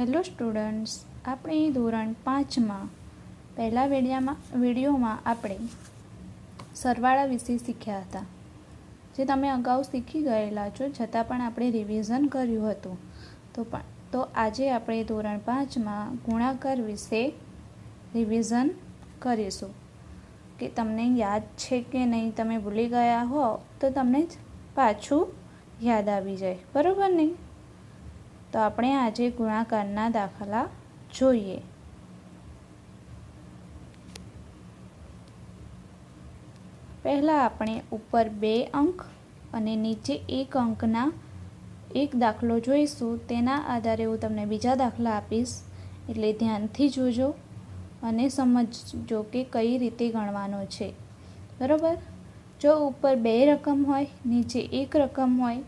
Hello students, આપણે ધોરણ 5માં પહેલા વિડીયોમાં આપણે સરવાળા વિશે શીખ્યા હતા, જે તમે અગાઉ શીખી ગયેલા છો, છતાં પણ આપણે રિવિઝન કર્યું હતું. તો આજે આપણે ધોરણ 5માં ગુણાકાર વિશે રિવિઝન કરીશું. કે તમને યાદ છે કે નહીં, તમે ભૂલી ગયા હો તો તમને પાછું યાદ આવી જાય, બરાબર નહીં? તો આપણે આજે ગુણાકારના દાખલા જોઈએ. પહેલાં આપણે ઉપર 2 અંક અને નીચે 1 અંકના એક દાખલો જોઈશું. તેના આધારે હું તમને બીજા દાખલા આપીશ, એટલે ધ્યાનથી જોજો અને સમજજો કે કઈ રીતે ગણવાનો છે, બરાબર? જો ઉપર 2 રકમ હોય, નીચે 1 રકમ હોય,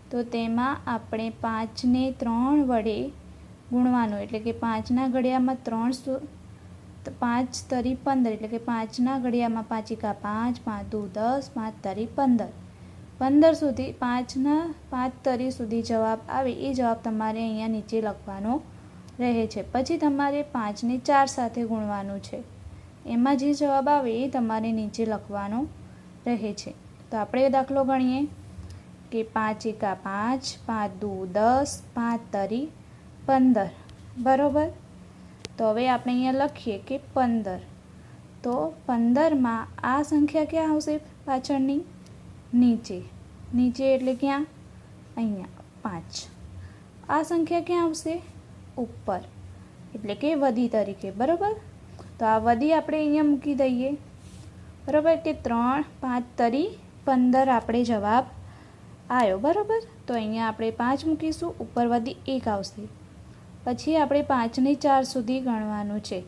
તો તેમાં આપણે 5ને 3 વડે ગુણવાનું, એટલે કે 5ના ઘડિયામાં 3, 5 તરી 15, એટલે કે 5ના ઘડિયામાં 5 એકા 5, 5 દુ 10, 5 તરી 15, 15 સુધી 5ના 5 તરી સુધી જવાબ આવે એ જવાબ તમારે અહીંયા નીચે લખવાનો રહે છે. પછી તમારે 5ને 4 સાથે ગુણવાનું છે, એમાં જે જવાબ આવે એ તમારે નીચે લખવાનો રહે છે. તો આપણે દાખલો ગણીએ કે 5 એકા 5, 5 દુ 10, 5 તરી 15, બરાબર? તો હવે આપણે અહીંયા લખીએ કે 15. તો 15માં આ સંખ્યા ક્યાં આવશે? પાછળની નીચે. નીચે એટલે ક્યાં? અહીંયા 5. આ સંખ્યા ક્યાં આવશે? ઉપર, એટલે કે વધી તરીકે, બરાબર? તો આ વધી આપણે અહીંયા મૂકી દઈએ, બરાબર? કે 3, 5 તરી 15 આપણે જવાબ આવ્યો, બરાબર? તો અહીંયા આપણે 5 મૂકીશું, ઉપર વધી 1 આવશે. પછી આપણે 5ને 4 સુધી ગણવાનું છે.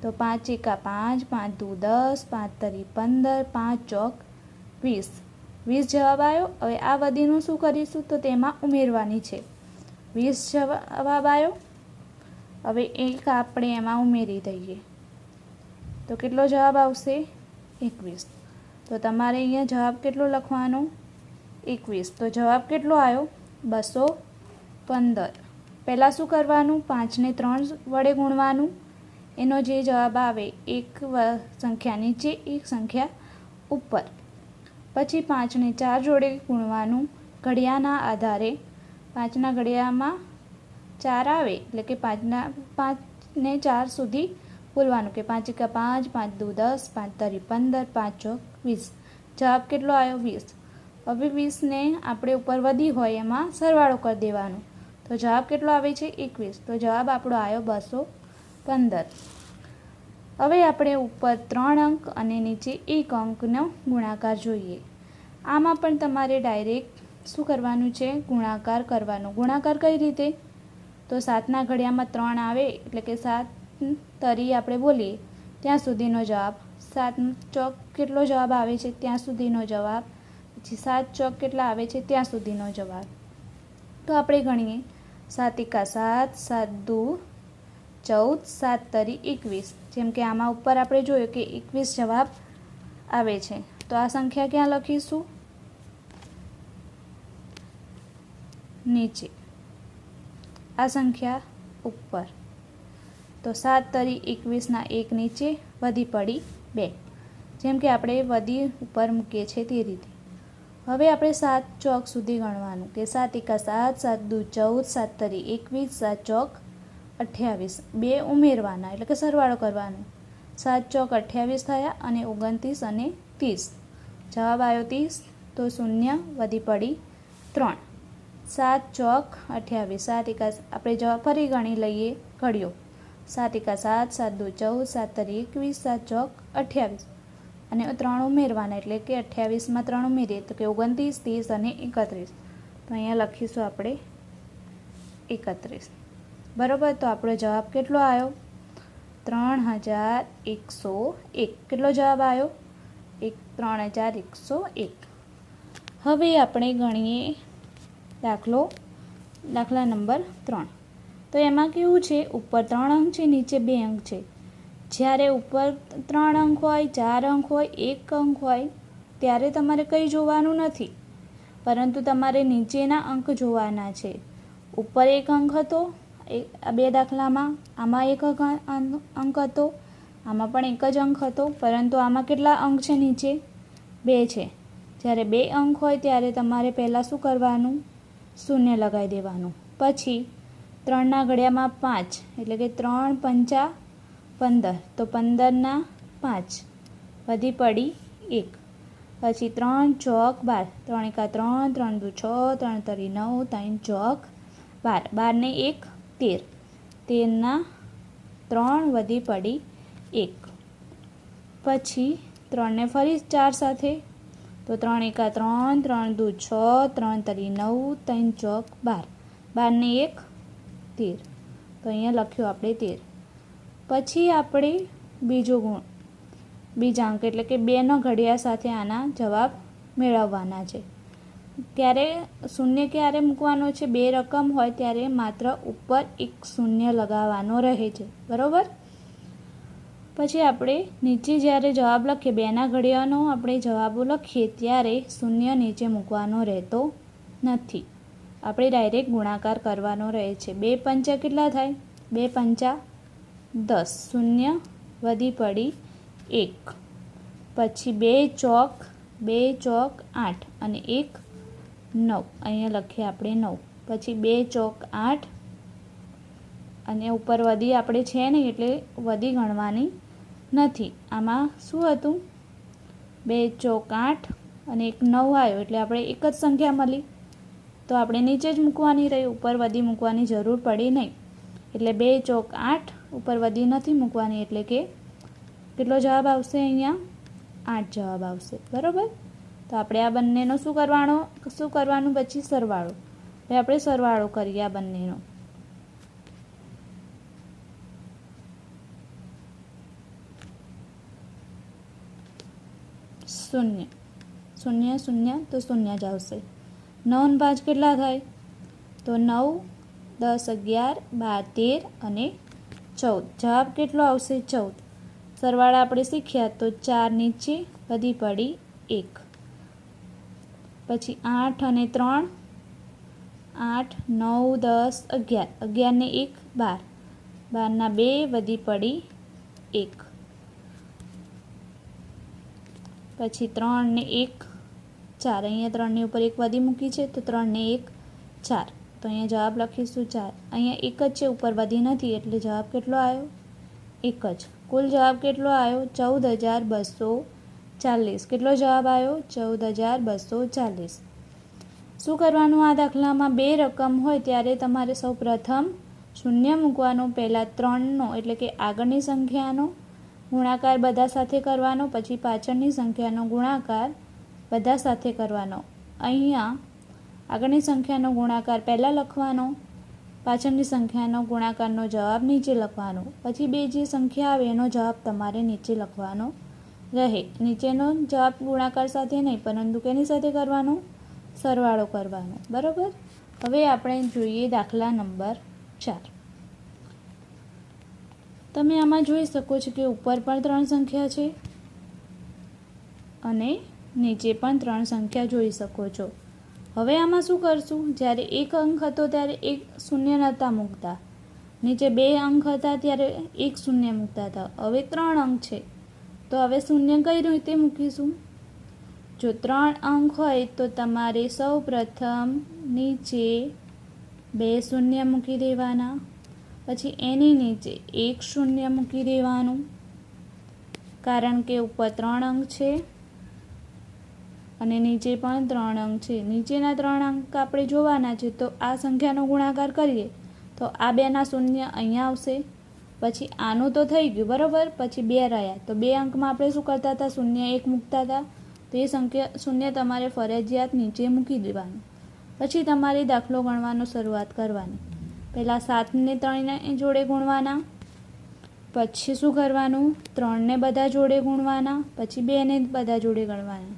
તો 5 એકા 5, 5 દુ 10, 5 તરી 15, 5 ચોક 20. 20 જવાબ આવ્યો. હવે આ વધીનું શું કરીશું? તો તેમાં ઉમેરવાની છે. 20 જવાબ આવ્યો. હવે 1 આપણે એમાં ઉમેરી દઈએ, તો કેટલો જવાબ આવશે? 21. તો તમારે અહીંયા જવાબ કેટલો લખવાનો? 21. તો જવાબ કેટલો આવ્યો? 215. પહેલાં શું કરવાનું? 5ને 3 વડે ગુણવાનું. એનો જે જવાબ આવે એક સંખ્યા નીચે, એક સંખ્યા ઉપર. પછી 5ને 4 જોડે ગુણવાનું ઘડિયાના આધારે. 5ના ઘડિયામાં 4 આવે એટલે કે 5ને 4 સુધી બોલવાનું કે 5 એકા 5, 5 દુ 10, 5 તરી 15, 5 ચોક 20. જવાબ કેટલો આવ્યો? 20. હવે 20ને આપણે ઉપર વધી હોય એમાં સરવાળો કરી દેવાનો. તો જવાબ કેટલો આવે છે? 21. તો જવાબ આપણો આવ્યો 215. હવે આપણે ઉપર 3 અંક અને નીચે 1 અંકનો ગુણાકાર જોઈએ. આમાં પણ તમારે ડાયરેક્ટ શું કરવાનું છે? ગુણાકાર કરવાનો. ગુણાકાર કઈ રીતે? તો 7ના ઘડિયામાં 3 આવે એટલે કે 7 તરી આપણે બોલીએ ત્યાં સુધીનો જવાબ. 7 ચોક કેટલો જવાબ આવે છે? ત્યાં સુધીનો જવાબ. પછી 7 ચોક કેટલા આવે છે? ત્યાં સુધીનો જવાબ. તો આપણે ગણીએ 7 એકા 7, 7 દુ 14, 7 તરી 21. જેમ કે આમાં ઉપર આપણે જોયું કે 21 જવાબ આવે છે. તો આ સંખ્યા ક્યાં લખીશું? નીચે. આ સંખ્યા ઉપર. તો 7 તરી 21ના 1 નીચે, વધી પડી 2. જેમ કે આપણે વધી ઉપર મૂકીએ છીએ તે રીતે. હવે આપણે 7 ચોક સુધી ગણવાનું કે 7 એકા 7, 7 દુ 14, 7 તરી 21, 7 ચોક 28. 2 ઉમેરવાના એટલે કે સરવાળો કરવાનો. 7 ચોક 28 થયા અને 29 અને 30. જવાબ આવ્યો 30. તો 0 વધી પડી 3. 7 ચોક 28. 7 એકા આપણે જવાબ ફરી ગણી લઈએ ઘડિયો. 7 એકા 7, 7 દુ 14, 7 તરી 21, 7 ચોક 28 અને 3 ઉમેરવાના એટલે કે 28માં 3 ઉમેરીએ તો કે 29, 30 અને 31. તો અહીંયા લખીશું આપણે 31, બરાબર? તો આપણો જવાબ કેટલો આવ્યો? 3101. કેટલો જવાબ આવ્યો? 3101. હવે આપણે ગણીએ દાખલા નંબર 3. તો એમાં કેવું છે? ઉપર 3 અંક છે, નીચે 2 અંક છે. જ્યારે ઉપર 3 અંક હોય, 4 અંક હોય, 1 અંક હોય ત્યારે તમારે કંઈ જોવાનું નથી, પરંતુ તમારે નીચેના અંક જોવાના છે. ઉપર 1 અંક હતો આ બે દાખલામાં આમાં એક અંક હતો, આમાં પણ એક જ અંક હતો, પરંતુ આમાં કેટલા અંક છે? નીચે 2 છે. જ્યારે 2 અંક હોય ત્યારે તમારે પહેલાં શું કરવાનું? શૂન્ય લગાવી દેવાનું. પછી 3ના ઘડિયામાં 5 એટલે કે 3 પંચા 15, તો 15ના 5 વધી પડી 1. પછી 3 ચોક 12, 3 એકા 3, 3 દુ 6, 3 તરી 9, 3 ચોક 12, 12 ને 1 13, 13ના 3 વધી પડી 1. પછી 3ને ફરી 4 સાથે, તો 3 એકા 3, 3 દુ 6, 3 તરી 9, 3 ચોક 12, 12 ને 1 13, તો અહીંયા લખ્યું આપણે 13. પછી આપણે બીજા અંક એટલે કે 2નો ઘડિયા સાથે આના જવાબ મેળવવાના છે. ત્યારે શૂન્ય ક્યારે મૂકવાનો છે? 2 રકમ હોય ત્યારે માત્ર ઉપર એક શૂન્ય લગાવવાનો રહે છે, બરાબર. પછી આપણે નીચે જ્યારે જવાબ લખીએ, 2ના ઘડિયાનો આપણે જવાબો લખીએ ત્યારે શૂન્ય નીચે મૂકવાનો રહેતો નથી. આપણે ડાયરેક્ટ ગુણાકાર કરવાનો રહે છે. 2 પંચા કેટલા થાય? 2 પંચા 10, શૂન્ય વધી પડી 1. પછી 2 ચોક 8 અને 1 9, અહીંયા લખીએ આપણે 9. પછી 2 ચોક 8 અને ઉપર વધી આપણે છે નહીં એટલે વધી ગણવાની નથી. આમાં શું હતું? 2 ચોક 8 અને 1 9 આવ્યો એટલે આપણે એક જ સંખ્યા મળી, તો આપણે નીચે જ મૂકવાની રહી, ઉપર વધી મૂકવાની જરૂર પડી નહીં. એટલે 2 ચોક 8 ઉપર વધી નથી મૂકવાની, એટલે કે કેટલો જવાબ આવશે? અહીંયા 8 જવાબ આવશે, બરાબર. તો આપણે આ બંનેનો શું કરવાનું? પછી સરવાળો. એટલે આપણે સરવાળો કરીએ આ બંનેનો. શૂન્ય તો શૂન્ય જ આવશે. 9 ને 5 કેટલા થાય? તો 9, 10, 11, 12, 13 અને 14. જવાબ કેટલો આવશે? 14. સરવાળા આપણે શીખ્યા તો 4 નીચે વધી પડી 1. પછી 8 અને 3, 8, 9, 10, 11, 11 ને 1 12, 12ના 2 વધી પડી 1. પછી 3 ને 1 4, અહીંયા 3ની ઉપર 1 વધી મૂકી છે તો 3 ને 1 4, તો અહીંયા જવાબ લખીશું 4. અહીંયા 1 જ છે, ઉપર વધી નથી એટલે જવાબ કેટલો આવ્યો? 1 જ. કુલ જવાબ કેટલો આવ્યો? 14,240. કેટલો જવાબ આવ્યો? 14,240. શું કરવાનું? આ દાખલામાં 2 રકમ હોય ત્યારે તમારે સૌ પ્રથમ શૂન્ય મૂકવાનો, પહેલાં 3નો એટલે કે આગળની સંખ્યાનો ગુણાકાર બધા સાથે કરવાનો, પછી પાછળની સંખ્યાનો ગુણાકાર બધા સાથે કરવાનો. અહીંયા આગળની સંખ્યાનો ગુણાકાર પહેલાં લખવાનો, પાછળની સંખ્યાનો ગુણાકારનો જવાબ નીચે લખવાનો. પછી 2 જે સંખ્યા આવે એનો જવાબ તમારે નીચે લખવાનો રહે. નીચેનો જવાબ ગુણાકાર સાથે નહીં, પરંતુ કેની સાથે કરવાનો? સરવાળો કરવાનો, બરાબર. હવે આપણે જોઈએ દાખલા નંબર 4. તમે આમાં જોઈ શકો છો કે ઉપર પણ 3 સંખ્યા છે અને નીચે પણ 3 સંખ્યા જોઈ શકો છો. હવે આમાં શું કરશું? જ્યારે 1 અંક હતો ત્યારે 1 શૂન્ય નહોતા મૂકતા, નીચે 2 અંક હતા ત્યારે 1 શૂન્ય મૂકતા હતા. હવે 3 અંક છે તો હવે શૂન્ય કઈ રીતે મૂકીશું? જો 3 અંક હોય તો તમારે સૌ પ્રથમ નીચે 2 શૂન્ય મૂકી દેવાના, પછી એની નીચે 1 શૂન્ય મૂકી દેવાનું, કારણ કે ઉપર 3 અંક છે અને નીચે પણ 3 અંક છે. નીચેના 3 અંક આપણે જોવાના છે, તો આ સંખ્યાનો ગુણાકાર કરીએ તો આ 2ના શૂન્ય અહીંયા આવશે. પછી આનું તો થઈ ગયું, બરાબર. પછી 2 રહ્યા, તો 2 અંકમાં આપણે શું કરતા હતા? શૂન્ય 1 મૂકતા હતા, તો એ શૂન્ય તમારે ફરજિયાત નીચે મૂકી દેવાનું. પછી તમારે દાખલો ગણવાનો શરૂઆત કરવાની. પહેલાં 7ને 3 જોડે ગુણવાના, પછી શું કરવાનું? 3ને બધા જોડે ગુણવાના, પછી 2ને બધા જોડે ગણવાના.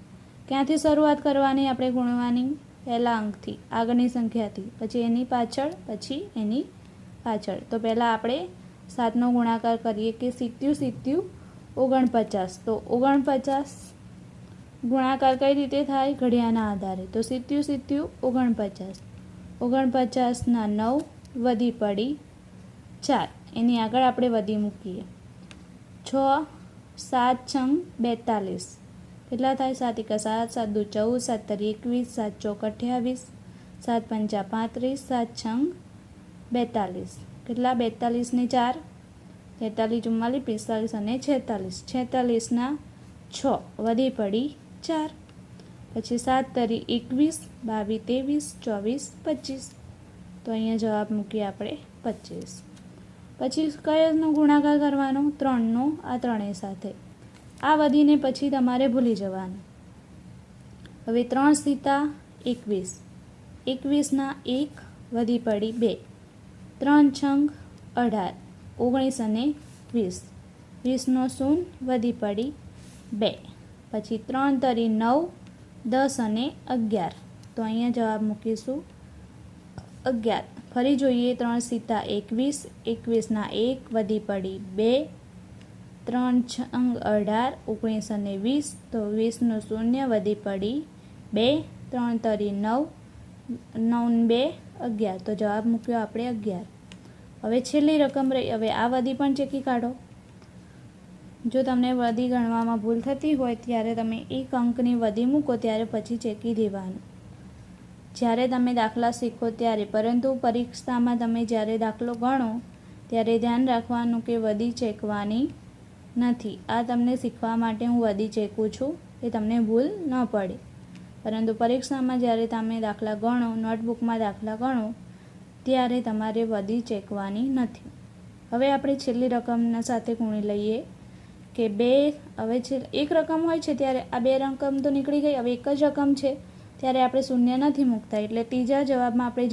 ક્યાંથી શરૂઆત કરવાની આપણે ગુણવાની? પહેલા અંકથી, આગળની સંખ્યાથી, પછી એની પાછળ, પછી એની પાછળ. તો પહેલાં આપણે 7નો ગુણાકાર કરીએ કે 7 49, તો 49 ગુણાકાર કઈ રીતે થાય? ઘડિયાના આધારે. તો 7 49, 49ના 9 વધી પડી 4, એની આગળ આપણે વધી મૂકીએ. 6 7 છંગ 42, કેટલા થાય? 7 × 7, 7 × 2 14, 7 × 21, 7 × 4 28, 7 × 5 35, 7 છંગ 42, કેટલા? 42 ને 4, 43 44 45 અને 46, 46ના 6 વધી પડી 4. પછી 7 તરી 21, 22 23 24 25, તો અહીંયા જવાબ મૂકીએ આપણે 25. પછી કયાનો ગુણાકાર કરવાનો? 3નો આ ત્રણેય સાથે. આ વધીને પછી તમારે ભૂલી જવાનું. હવે 3 સીતા 21, 21ના 1 વધી પડી 2, 3 છંગ 18, 19 અને 20, 20નો 0 વધી પડી 2. પછી 3 તરી 9, 10 અને 11, તો અહીંયા જવાબ મૂકીશું 11. ફરી જોઈએ. 3 સીતા 21, 21ના 1 વધી પડી 2, 3 છંગ 18, 19 અને 20, તો 20નો 0 વધી પડી 2, 3 તરી 9, 9 ને 2 11, તો જવાબ મૂક્યો આપણે 11. હવે છેલ્લી રકમ રહી. હવે આ વધી પણ ચેકી કાઢો. જો તમને વધી ગણવામાં ભૂલ થતી હોય ત્યારે તમે એક અંકની વધી મૂકો ત્યારે પછી ચેકી દેવાનું જ્યારે તમે દાખલા શીખો ત્યારે. પરંતુ પરીક્ષામાં તમે જ્યારે દાખલો ગણો ત્યારે ધ્યાન રાખવાનું કે વધી ચેકવાની નથી. આ તમને શીખવા માટે હું વધી ચેકું છું કે તમને ભૂલ ન પડે. પરંતુ પરીક્ષામાં જ્યારે તમે દાખલા ગણો, નોટબુકમાં દાખલા ગણો ત્યારે તમારે વધી ચેકવાની નથી. હવે આપણે છેલ્લી રકમના સાથે ગુણી લઈએ કે 2. હવે એક રકમ હોય છે ત્યારે આ 2 રકમ તો નીકળી ગઈ. હવે એક જ રકમ છે ત્યારે આપણે શૂન્ય નથી મૂકતા, એટલે ત્રીજા જવાબમાં આપણે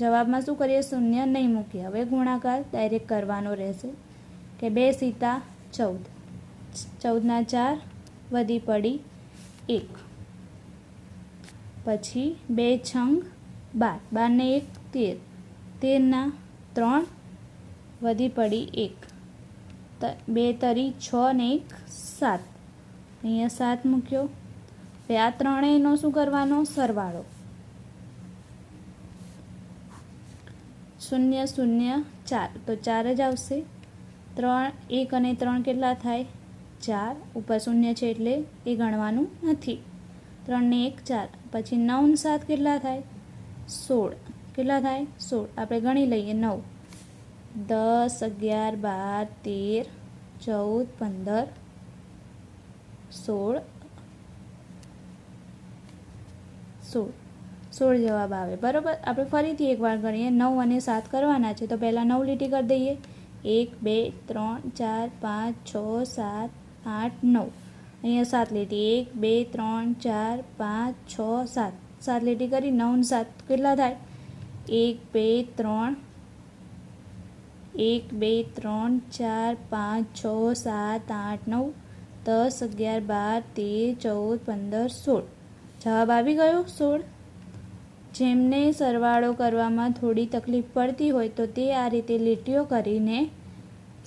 જવાબમાં શું કરીએ? શૂન્ય નહીં મૂકીએ. હવે ગુણાકાર ડાયરેક્ટ કરવાનો રહેશે કે 2 સીતા 14, 14ના 4 વધી પડી 1, પછી 2 છંગ 12, 12 ને 1 13, 13ના 3 વધી પડી 1, 2 તરી 6 ને 1 7, અહીંયા 7 મૂક્યો. હવે આ ત્રણેયનો શું કરવાનો? સરવાળો. 0 0 4, તો 4 જ આવશે. 3 1 અને 3 કેટલા થાય? 4. ઉપર 0 છે એટલે એ ગણવાનું નથી. 3 ને 1 4, પછી 9 ને 7 કેટલા થાય? 16, કેટલા થાય? 16. આપણે ગણી લઈએ. 9 10 11 12 13 14 15 16 16 જવાબ આવે. બરાબર. આપણે ફરીથી એકવાર ગણીએ. 9 અને 7 કરવાના છે તો પહેલાં 9 લીટી કરી દઈએ. 1 2 3 4 5 6 7 8 9, અહીંયા 7 લીટી. 1 2 3 4 5 6 7, 7 લીટી કરી. 9 ને 7 કેટલા થાય? 1 2 3 1 2 3 4 5 6 7 8 9 10 11 12 13 14 15 16, જવાબ આવી ગયો 16. જેમને સરવાળો કરવામાં થોડી તકલીફ પડતી હોય તો તે આ રીતે લીટીઓ કરીને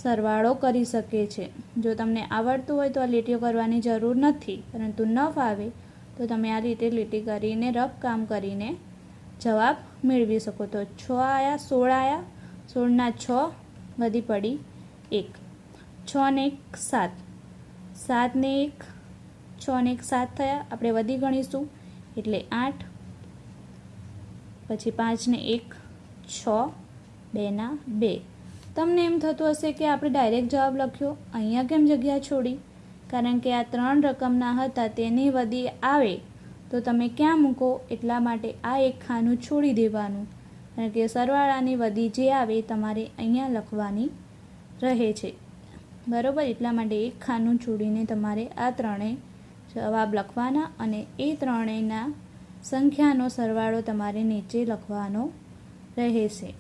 સરવાળો કરી શકે છે. જો તમને આવડતું હોય તો આ લીટીઓ કરવાની જરૂર નથી, પરંતુ ન ફાવે તો તમે આ રીતે લીટી કરીને રફ કામ કરીને જવાબ મેળવી શકો. તો 6 આવ્યા, 16 આવ્યા, 16ના 6 વધી પડી 1, 6 ને 1 7, 7 ને 1 6 ને 1 7 થયા. આપણે વધી ગણીશું એટલે 8, પછી 5 ને 1 6, 2 ના 2. તમને એમ થતું હશે કે આપણે ડાયરેક્ટ જવાબ લખ્યો, અહીંયા કેમ જગ્યા છોડી? કારણ કે આ 3 રકમના હતા તેની વધી આવે તો તમે ક્યાં મૂકો? એટલા માટે આ એક ખાનું છોડી દેવાનું, કારણ કે સરવાળાની વધી જે આવે તમારે અહીંયા લખવાની રહે છે. બરાબર. એટલા માટે એક ખાનું છોડીને તમારે આ ત્રણેય જવાબ લખવાના અને એ ત્રણેયના સંખ્યાનો સરવાળો તમારે નીચે લખવાનો રહેશે.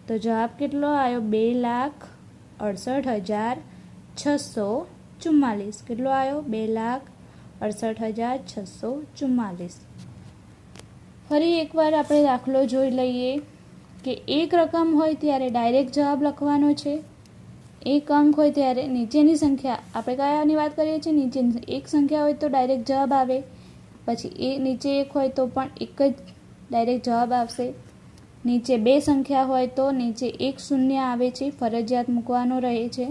તો જવાબ કેટલો આવ્યો? 2,68,644. કેટલો આવ્યો? 2,68,644. ફરી એકવાર આપણે દાખલો જોઈ લઈએ કે એક રકમ હોય ત્યારે ડાયરેક્ટ જવાબ લખવાનો છે. એક અંક હોય ત્યારે નીચેની સંખ્યા, આપણે કયાની વાત કરીએ છીએ? નીચેની એક સંખ્યા હોય તો ડાયરેક્ટ જવાબ આવે. પછી એ નીચે એક હોય તો પણ એક જ ડાયરેક્ટ જવાબ આવશે. નીચે 2 સંખ્યા હોય તો નીચે 1 શૂન્ય આવે છે, ફરજિયાત મૂકવાનો રહે છે.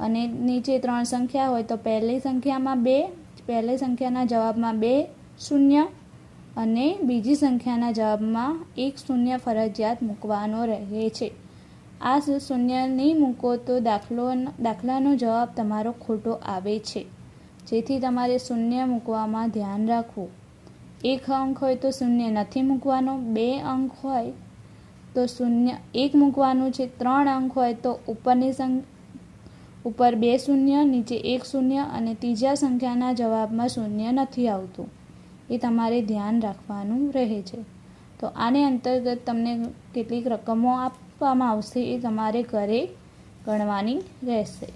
અને નીચે 3 સંખ્યા હોય તો પહેલી સંખ્યામાં 2, પહેલી સંખ્યાના જવાબમાં 2 શૂન્ય અને બીજી સંખ્યાના જવાબમાં 1 શૂન્ય ફરજિયાત મૂકવાનો રહે છે. આ શૂન્ય નહીં મૂકો તો દાખલાનો જવાબ તમારો ખોટો આવે છે, જેથી તમારે શૂન્ય મૂકવામાં ધ્યાન રાખવું. 1 અંક હોય તો શૂન્ય નથી મૂકવાનો, 2 અંક હોય તો શૂન્ય 1 મૂકવાનું છે, 3 અંક હોય તો ઉપર 2 શૂન્ય, નીચે 1 શૂન્ય અને ત્રીજા સંખ્યાના જવાબમાં શૂન્ય નથી આવતું. એ તમારે ધ્યાન રાખવાનું રહે છે. તો આને અંતર્ગત તમને કેટલીક રકમો આપવામાં આવશે, એ તમારે ઘરે ગણવાની રહેશે.